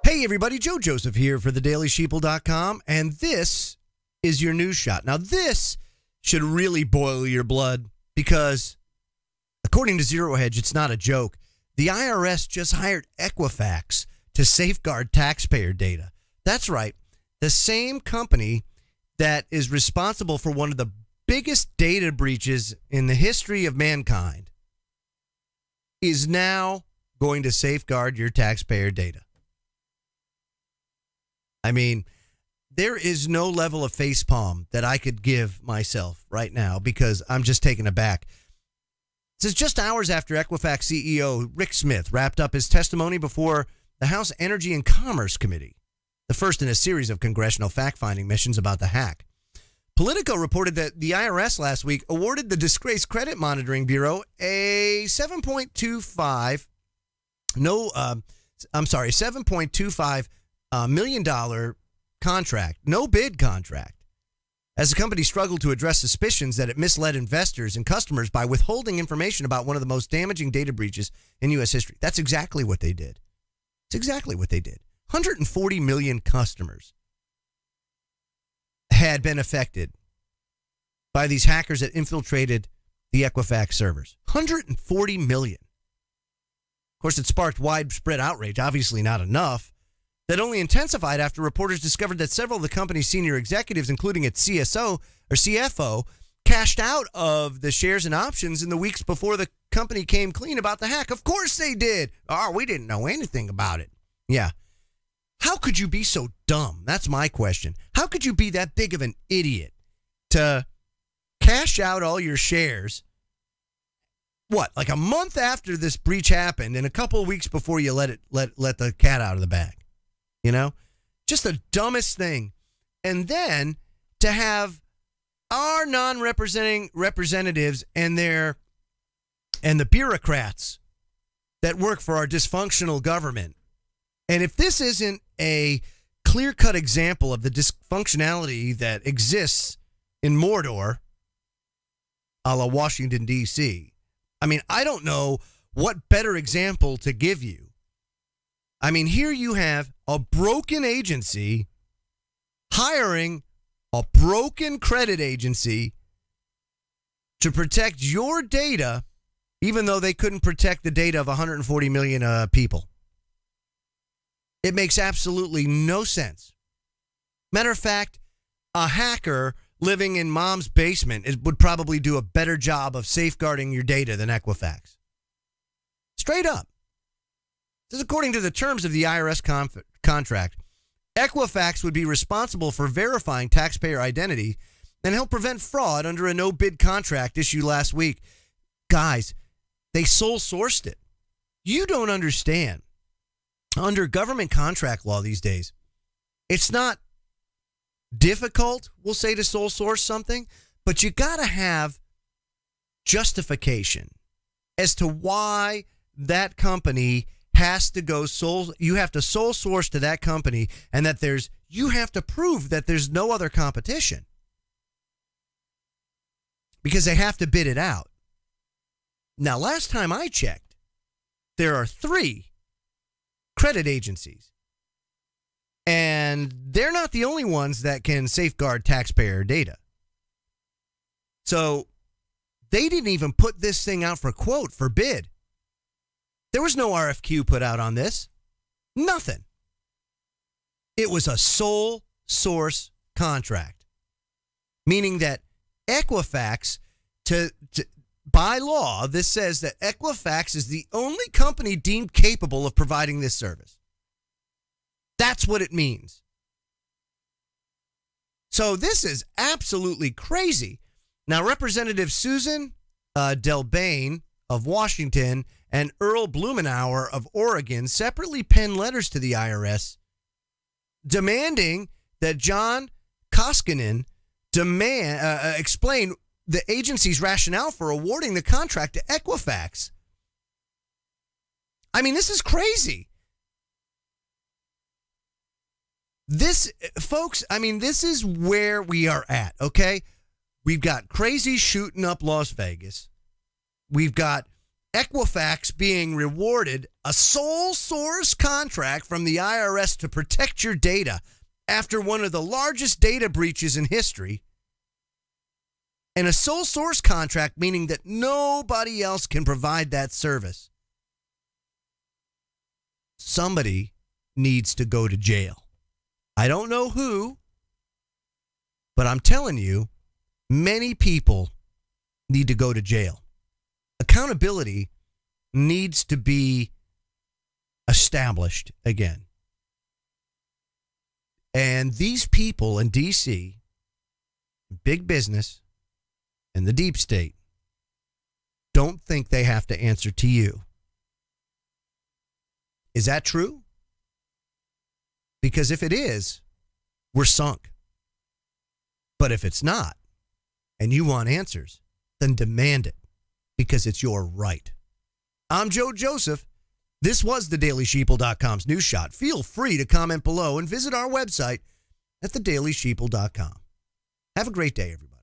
Hey everybody, Joe Joseph here for thedailysheeple.com, and this is your news shot. Now this should really boil your blood because, according to Zero Hedge, it's not a joke. The IRS just hired Equifax to safeguard taxpayer data. That's right. The same company that is responsible for one of the biggest data breaches in the history of mankind is now going to safeguard your taxpayer data. I mean, there is no level of facepalm that I could give myself right now because I'm just taken aback. It says just hours after Equifax CEO Rick Smith wrapped up his testimony before the House Energy and Commerce Committee, the first in a series of congressional fact-finding missions about the hack. Politico reported that the IRS last week awarded the disgraced Credit Monitoring Bureau a $7.25 million contract, no bid contract, as the company struggled to address suspicions that it misled investors and customers by withholding information about one of the most damaging data breaches in U.S. history. That's exactly what they did. It's exactly what they did. 140 million customers had been affected by these hackers that infiltrated the Equifax servers. 140 million. Of course, it sparked widespread outrage, obviously not enough, that only intensified after reporters discovered that several of the company's senior executives, including its CFO, cashed out of the shares and options in the weeks before the company came clean about the hack. Of course they did. Oh, we didn't know anything about it. Yeah. How could you be so dumb? That's my question. How could you be that big of an idiot to cash out all your shares, what, like a month after this breach happened and a couple of weeks before you let the cat out of the bag? You know, just the dumbest thing. And then to have our non-representing representatives and the bureaucrats that work for our dysfunctional government. And if this isn't a clear-cut example of the dysfunctionality that exists in Mordor, a la Washington, D.C., I mean, I don't know what better example to give you. I mean, here you have a broken agency hiring a broken credit agency to protect your data, even though they couldn't protect the data of 140 million people. It makes absolutely no sense. Matter of fact, a hacker living in mom's basement would probably do a better job of safeguarding your data than Equifax. Straight up. This is according to the terms of the IRS contract. Equifax would be responsible for verifying taxpayer identity and help prevent fraud under a no-bid contract issued last week. Guys, they sole sourced it. You don't understand. Under government contract law these days, it's not difficult, we'll say, to sole source something, but you got to have justification as to why that company has to go you have to sole source to that company, and that you have to prove that there's no other competition because they have to bid it out. Now, last time I checked, there are 3 credit agencies, and they're not the only ones that can safeguard taxpayer data. So they didn't even put this thing out for quote, for bid. There was no RFQ put out on this. Nothing. It was a sole source contract, meaning that Equifax, by law, this says that Equifax is the only company deemed capable of providing this service. That's what it means. So this is absolutely crazy. Now, Representative Susan Delbane of Washington and Earl Blumenauer of Oregon separately penned letters to the IRS demanding that John Koskinen explain the agency's rationale for awarding the contract to Equifax. I mean, this is crazy. This, folks, I mean, this is where we are at, okay? We've got crazy shooting up Las Vegas. We've got Equifax being rewarded a sole source contract from the IRS to protect your data after one of the largest data breaches in history. And a sole source contract, meaning that nobody else can provide that service. Somebody needs to go to jail. I don't know who, but I'm telling you, many people need to go to jail. Accountability needs to be established again. And these people in D.C., big business, and the deep state don't think they have to answer to you. Is that true? Because if it is, we're sunk. But if it's not, and you want answers, then demand it, because it's your right. I'm Joe Joseph. This was thedailysheeple.com's News Shot. Feel free to comment below and visit our website at thedailysheeple.com. Have a great day, everybody.